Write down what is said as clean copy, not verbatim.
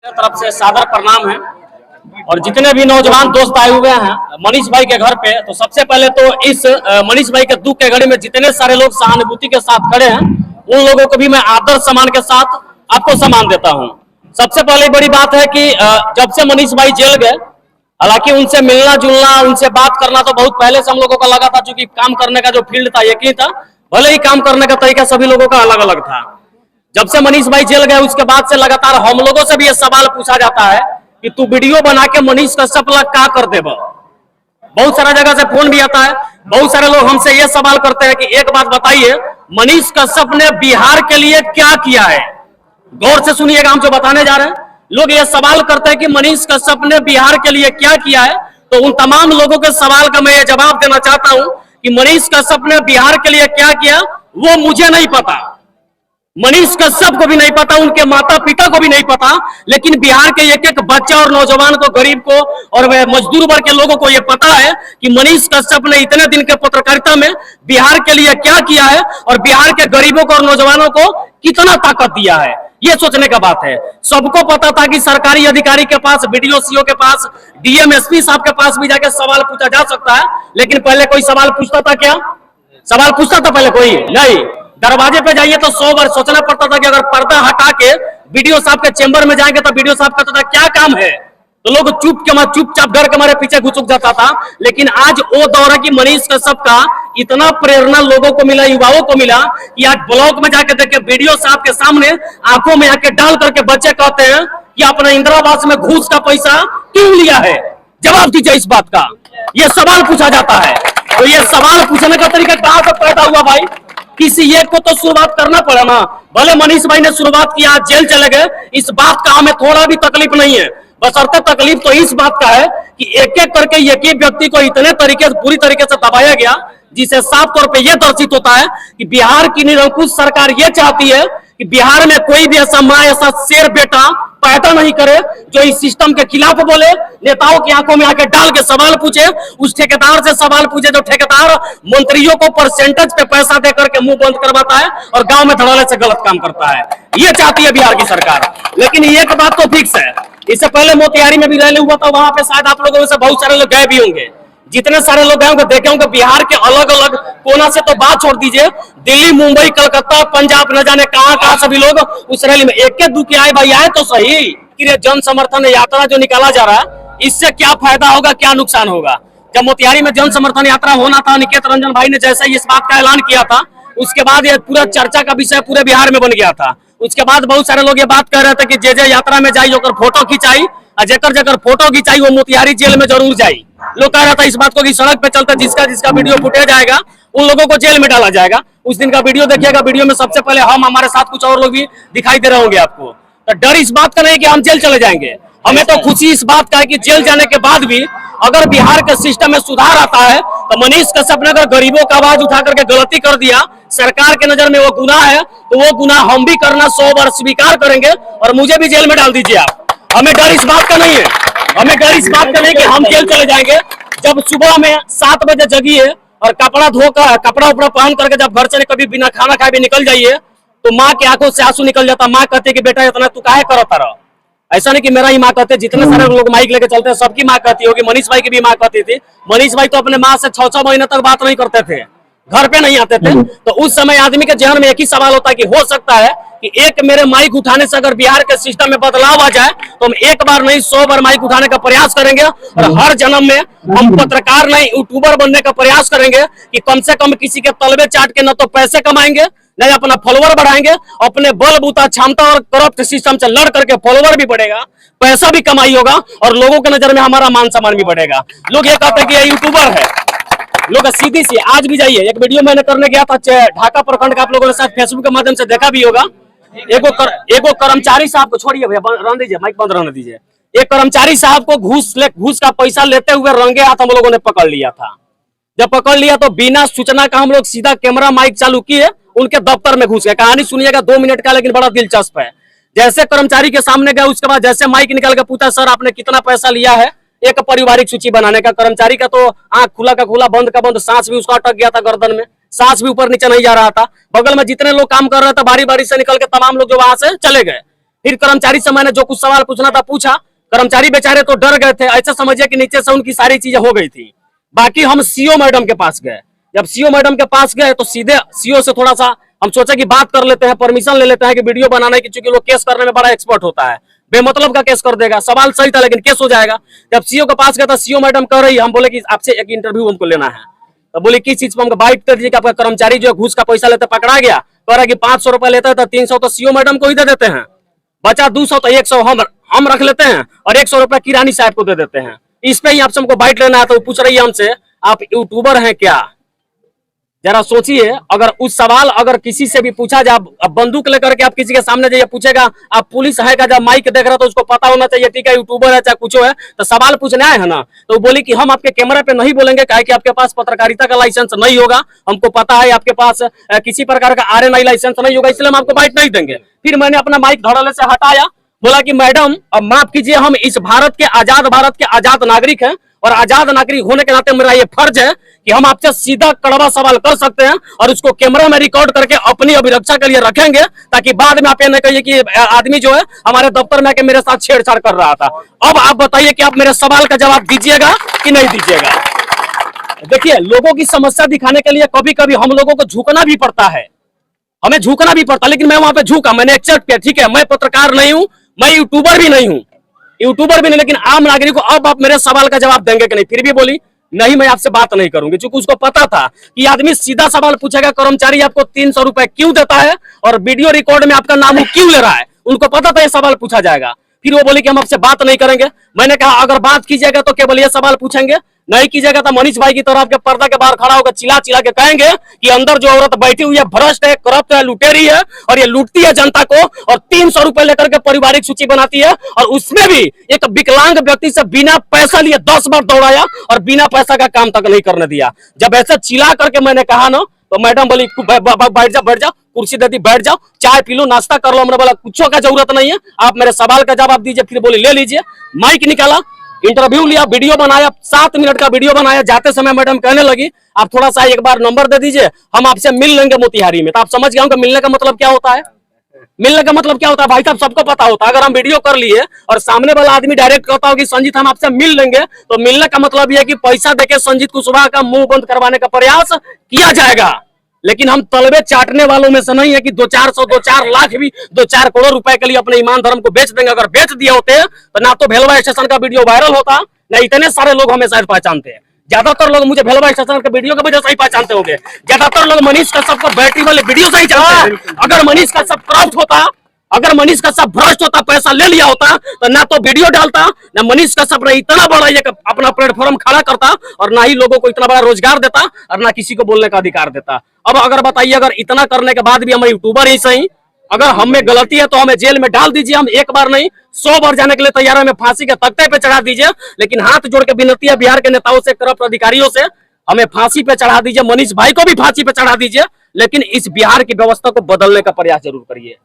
तरफ से सादर प्रणाम है। और जितने भी नौजवान दोस्त आए हुए हैं मनीष भाई के घर पे, तो सबसे पहले तो इस मनीष भाई के दुख के घड़ी में जितने सारे लोग सहानुभूति के साथ खड़े हैं उन लोगों को भी मैं आदर सम्मान के साथ आपको सम्मान देता हूं। सबसे पहले बड़ी बात है कि जब से मनीष भाई जेल गए, हालांकि उनसे मिलना जुलना, उनसे बात करना तो बहुत पहले से हम लोगों को लगा था, चूंकि काम करने का जो फील्ड था एक ही था, भले ही काम करने का तरीका सभी लोगों का अलग अलग था। जब से मनीष भाई जेल गए उसके बाद से लगातार हम लोगों से भी ये सवाल पूछा जाता है कि तू वीडियो बना के मनीष कश्यप ला क्या कर दे। बहुत सारा जगह से फोन भी आता है, बहुत सारे लोग हमसे ये सवाल करते हैं कि एक बात बताइए, मनीष कश्यप ने बिहार के लिए क्या किया है। गौर से सुनिएगा, हम जो बताने जा रहे हैं। लोग ये सवाल करते हैं कि मनीष कश्यप ने बिहार के लिए क्या किया है, तो उन तमाम लोगों के सवाल का मैं ये जवाब देना चाहता हूं कि मनीष कश्यप ने बिहार के लिए क्या किया वो मुझे नहीं पता, मनीष कश्यप को भी नहीं पता, उनके माता पिता को भी नहीं पता, लेकिन बिहार के एक एक बच्चा और नौजवान को, गरीब को और मजदूर वर्ग के लोगों को यह पता है कि मनीष कश्यप ने इतने दिन के पत्रकारिता में बिहार के लिए क्या किया है और बिहार के गरीबों को और नौजवानों को कितना ताकत दिया है। ये सोचने का बात है। सबको पता था कि सरकारी अधिकारी के पास, बीडीओ सीओ के पास, डीएम एसपी साहब के पास भी जाके सवाल पूछा जा सकता है, लेकिन पहले कोई सवाल पूछता था क्या? सवाल पूछता था पहले कोई नहीं। दरवाजे पे जाइए तो 100 बार सोचना पड़ता था कि अगर पर्दा हटा के वीडियो साहब के चेंबर में जाएंगे तो वीडियो साहब कहता था क्या काम है, तो लोग चुपचाप डर के मारे पीछे घुसुक जाता था। लेकिन आज वो दौर है कि मनीष कश्यप का इतना प्रेरणा लोगों को मिला, युवाओं को मिला कि आज ब्लॉक में जाके देखे वीडियो साहब के सामने आंखों में आके डाल करके बच्चे कहते हैं कि अपना इंदिरावास में घूस का पैसा क्यों लिया है, जवाब दीजिए इस बात का। ये सवाल पूछा जाता है। तो ये सवाल पूछने का तरीका कहां से पैदा हुआ भाई? किसी एक को तो शुरुआत करना पड़ा ना। भले मनीष भाई ने शुरुआत किया, जेल चले गए, इस बात का हमें थोड़ा भी तकलीफ नहीं है। बशर्ते तकलीफ तो इस बात का है कि एक एक करके एक एक व्यक्ति को इतने तरीके से, पूरी तरीके से दबाया गया, जिसे साफ तौर पे यह दर्शित होता है कि बिहार की निरंकुश सरकार यह चाहती है कि बिहार में कोई भी ऐसा माँ, ऐसा शेर बेटा पैदा नहीं करे जो इस सिस्टम के खिलाफ बोले, नेताओं की आंखों में आके डाल के सवाल पूछे, उस ठेकेदार से सवाल पूछे जो ठेकेदार मंत्रियों को परसेंटेज पे पैसा दे करके मुंह बंद करवाता है और गांव में धड़ाले से गलत काम करता है। ये चाहती है बिहार की सरकार। लेकिन एक बात तो फिक्स है, इससे पहले मोतिहारी में भी रैली हुआ था, वहां पे शायद आप लोगों में से बहुत सारे लोग गए भी होंगे। जितने सारे लोग गए होंगे, देखे होंगे बिहार के अलग अलग कोना से, तो बात छोड़ दीजिए, दिल्ली, मुंबई, कलकत्ता, पंजाब, न जाने कहां सभी लोग उस रैली में एक दुखी आए भाई, आए तो सही। जन समर्थन यात्रा जो निकाला जा रहा है, इससे क्या फायदा होगा, क्या नुकसान होगा? जब मोतिहारी में जन समर्थन यात्रा होना था, निकेत रंजन भाई ने जैसे इस बात का ऐलान किया था, उसके बाद ये पूरा चर्चा का विषय पूरे बिहार में बन गया था। उसके बाद बहुत सारे लोग ये बात कह रहे थे कि जे यात्रा में जाई ओकर फोटो खिंचाई, और जेकर फोटो खिंचाई वो मोतिहारी जेल में जरूर जाई। लोग कह रहा था इस बात को कि सड़क पे चलते जिसका वीडियो फुटेज आएगा उन लोगों को जेल में डाला जाएगा। उस दिन का वीडियो देखिएगा, वीडियो में सबसे पहले हम, हमारे साथ कुछ और लोग भी दिखाई दे रहे होंगे आपको। तो डर इस बात का नहीं कि हम जेल चले जाएंगे, हमें तो खुशी इस बात का है कि जेल जाने के बाद भी अगर बिहार के सिस्टम में सुधार आता है, तो मनीष कश्यप ने अगर गरीबों का आवाज उठा करके गलती कर दिया, सरकार के नजर में वो गुनाह है, तो वो गुनाह हम भी करना 100 बार स्वीकार करेंगे और मुझे भी जेल में डाल दीजिए आप। हमें डर इस बात का नहीं है, हमें डर इस बात का नहीं कि हम जेल चले जाएंगे। जब सुबह में 7 बजे जगिए और कपड़ा धोकर, कपड़ा उपड़ा पहन करके जब घर से कभी बिना खाना खाए भी निकल जाइए, तो माँ की आंखों से आंसू निकल जाता। माँ कहती है कि बेटा इतना तू काहे करता रहा। ऐसा नहीं कि मेरा ही माँ कहते, जितने सारे लोग माइक लेके चलते हैं सबकी माँ कहती होगी। मनीष भाई की भी माँ कहती थी। मनीष भाई तो अपने माँ से 6-6 महीने तक बात नहीं करते थे, घर पे नहीं आते थे। तो उस समय आदमी के जहन में एक ही सवाल होता है कि हो सकता है कि एक मेरे माइक उठाने से अगर बिहार के सिस्टम में बदलाव आ जाए, तो हम एक बार नहीं 100 बार माइक उठाने का प्रयास करेंगे और हर जन्म में हम पत्रकार नहीं यूट्यूबर बनने का प्रयास करेंगे कि कम से कम किसी के तलबे चाट के न तो पैसे कमाएंगे, नहीं अपना फॉलोवर बढ़ाएंगे, अपने बलबूता क्षमता और करप्ट सिस्टम से लड़ करके फॉलोवर भी बढ़ेगा, पैसा भी कमाई होगा और लोगों के नजर में हमारा मान सम्मान भी बढ़ेगा। लोग ये कहते हैं कि ये यूट्यूबर है। लोग सीधी सी आज भी जाइए, एक वीडियो मैंने करने गया था ढाका प्रखंड का, आप लोगों ने शायद फेसबुक के माध्यम से देखा भी होगा। एगो कर्मचारी साहब को, छोड़िए भैया, रहने दीजिए, माइक बंद रहने दीजिए। एक कर्मचारी साहब को घूस का पैसा लेते हुए रंगे हाथ हम लोगों ने पकड़ लिया था। जब पकड़ लिया तो बिना सूचना का हम लोग सीधा कैमरा माइक चालू किए, उनके दफ्तर में घुस गए। कहानी सुनिएगा, 2 मिनट का, लेकिन बड़ा दिलचस्प है। जैसे कर्मचारी के सामने गए, उसके बाद जैसे माइक निकाल के पूछा, सर आपने कितना पैसा लिया है एक पारिवारिक सूची बनाने का? कर्मचारी का तो आंख खुला का खुला, बंद का बंद, सांस भी उसका अटक गया था गर्दन में, सांस भी ऊपर नीचे नहीं जा रहा था। बगल में जितने लोग काम कर रहे थे बारी बारी से निकल के तमाम लोग जो वहां से चले गए। फिर कर्मचारी से मैंने जो कुछ सवाल पूछना था पूछा, कर्मचारी बेचारे तो डर गए थे, ऐसा समझिए कि नीचे से उनकी सारी चीजें हो गई थी। बाकी हम सीओ मैडम के पास गए, जब सीओ मैडम के पास गए तो सीधे सीओ से थोड़ा सा हम सोचे कि बात कर लेते हैं, परमिशन ले लेते हैं कि वीडियो बनाने की, चूंकि लोग केस करने में बड़ा एक्सपर्ट होता है, बेमतलब का केस कर देगा। सवाल सही था लेकिन केस हो जाएगा। जब सीओ के पास गया था, सीओ मैडम कह रही, हम बोले कि आपसे एक इंटरव्यू हमको लेना है, तो बोले किस चीज पर, हमको बाइट कर दीजिए कि आपका कर्मचारी जो है घूस का पैसा लेते पकड़ा गया, कह रहा कि 500 रुपए लेता है तो 300 तो सीओ मैडम को ही दे देते हैं, बचा 200 तो 100 हम रख लेते हैं और 100 रुपए किरानी साहब को दे देते हैं। इस पे ही आपसे हमको बाइट लेना है। तो पूछ रही है हमसे, आप यूट्यूबर हैं क्या? जरा सोचिए, अगर उस सवाल अगर किसी से भी पूछा जाए, अब बंदूक लेकर के आप किसी के सामने जाइए, पूछेगा आप पुलिस है का, जब माइक देख रहा तो उसको पता होना चाहिए, ठीक है यूट्यूबर है चाहे कुछ है, तो सवाल पूछने आए है ना। तो बोली कि हम आपके कैमरे पे नहीं बोलेंगे, काहे कि आपके पास पत्रकारिता का लाइसेंस नहीं होगा, हमको पता है आपके पास किसी प्रकार का RNI लाइसेंस नहीं होगा, इसलिए हम आपको बाइट नहीं देंगे। फिर मैंने अपना माइक धड़ल्ले से हटाया, बोला कि मैडम अब माफ कीजिए, हम इस भारत के आजाद नागरिक हैं और आजाद नागरिक होने के नाते मेरा ये फर्ज है कि हम आपसे सीधा कड़वा सवाल कर सकते हैं और उसको कैमरा में रिकॉर्ड करके अपनी अभिरक्षा के लिए रखेंगे, ताकि बाद में आप ये न कहिए कि आदमी जो है हमारे दफ्तर में आके मेरे साथ छेड़छाड़ कर रहा था। अब आप बताइए कि आप मेरे सवाल का जवाब दीजिएगा कि नहीं दीजिएगा। देखिए, लोगों की समस्या दिखाने के लिए कभी कभी हम लोगों को झुकना भी पड़ता है, हमें झुकना भी पड़ता, लेकिन मैं वहां पे झुका, मैंने एक्सेप्ट किया, ठीक है मैं पत्रकार नहीं हूं, मैं यूट्यूबर भी नहीं हूं, लेकिन आम नागरिक को अब आप मेरे सवाल का जवाब देंगे कि नहीं। फिर भी बोली नहीं, मैं आपसे बात नहीं करूंगी, क्योंकि उसको पता था कि आदमी सीधा सवाल पूछेगा, कर्मचारी आपको 300 रुपए क्यों देता है और वीडियो रिकॉर्ड में आपका नाम क्यों ले रहा है, उनको पता था ये सवाल पूछा जाएगा। फिर वो बोली कि हम आपसे बात नहीं करेंगे। मैंने कहा अगर बात कीजिएगा तो केवल ये सवाल पूछेंगे, नहीं कीजिएगा तो मनीष भाई की तरह आपके पर्दा के बाहर खड़ा होकर चिल्ला चिल्ला के कहेंगे कि अंदर जो औरत बैठी हुई है भ्रष्ट है, करप्ट है, लुटेरी है और ये लूटती है जनता को और 300 रुपए लेकर के पारिवारिक सूची बनाती है, और उसमें भी एक विकलांग व्यक्ति से बिना पैसा लिए 10 बार दौड़ाया और बिना पैसा का काम तक नहीं करने दिया। जब ऐसे चिल्ला करके मैंने कहा ना, तो मैडम बोली बैठ जाओ, कुर्सी दे दी, बैठ जाओ, चाय पी लो, नाश्ता कर लो। हमने बोला कुछ का जरूरत नहीं है, आप मेरे सवाल का जवाब दीजिए। फिर बोली ले लीजिए, माइक निकाला, इंटरव्यू लिया, वीडियो बनाया, 7 मिनट का वीडियो बनाया। जाते समय मैडम कहने लगी आप थोड़ा सा एक बार नंबर दे दीजिए, हम आपसे मिल लेंगे मोतिहारी में। तो आप समझ गए होंगे मिलने का मतलब क्या होता है। मिलने का मतलब क्या होता है भाई साहब, सबको पता होता है। अगर हम वीडियो कर लिए और सामने वाला आदमी डायरेक्ट कहता हो कि संजीत हम आपसे मिल लेंगे, तो मिलने का मतलब यह है कि पैसा देके संजीत कुशवाहा का मुंह बंद करवाने का प्रयास किया जाएगा। लेकिन हम तलबे चाटने वालों में से नहीं है कि 2-4 लाख भी 2-4 करोड़ रुपए के लिए अपने ईमान धर्म को बेच देंगे। अगर बेच दिए होते तो ना तो भेलवा स्टेशन का वीडियो वायरल होता, ना इतने सारे लोग हमें शायद पहचानते हैं। ज्यादातर लोग मुझे भेलवा स्टेशन के वीडियो की वजह से ही पहचानते होंगे। ज्यादातर लोग मनीष कश्यप को बैटरी वाले वीडियो से ही जानते हैं। अगर मनीष कश्यप करप्ट होता, अगर मनीष कश्यप भ्रष्ट होता, पैसा ले लिया होता, तो ना तो वीडियो डालता, ना मनीष कश्यप ने इतना बड़ा ये अपना प्लेटफॉर्म खड़ा करता, और ना ही लोगों को इतना बड़ा रोजगार देता, और ना किसी को बोलने का अधिकार देता। अब अगर बताइए, अगर इतना करने के बाद भी हम यूट्यूबर ही सही, अगर हमें गलती है तो हमें जेल में डाल दीजिए। हम एक बार नहीं 100 बार जाने के लिए तैयार है, हमें फांसी के तख्ते पे चढ़ा दीजिए। लेकिन हाथ जोड़ के विनती है बिहार के नेताओं से, करप्ट अधिकारियों से, हमें फांसी पे चढ़ा दीजिए, मनीष भाई को भी फांसी पे चढ़ा दीजिए, लेकिन इस बिहार की व्यवस्था को बदलने का प्रयास जरूर करिए।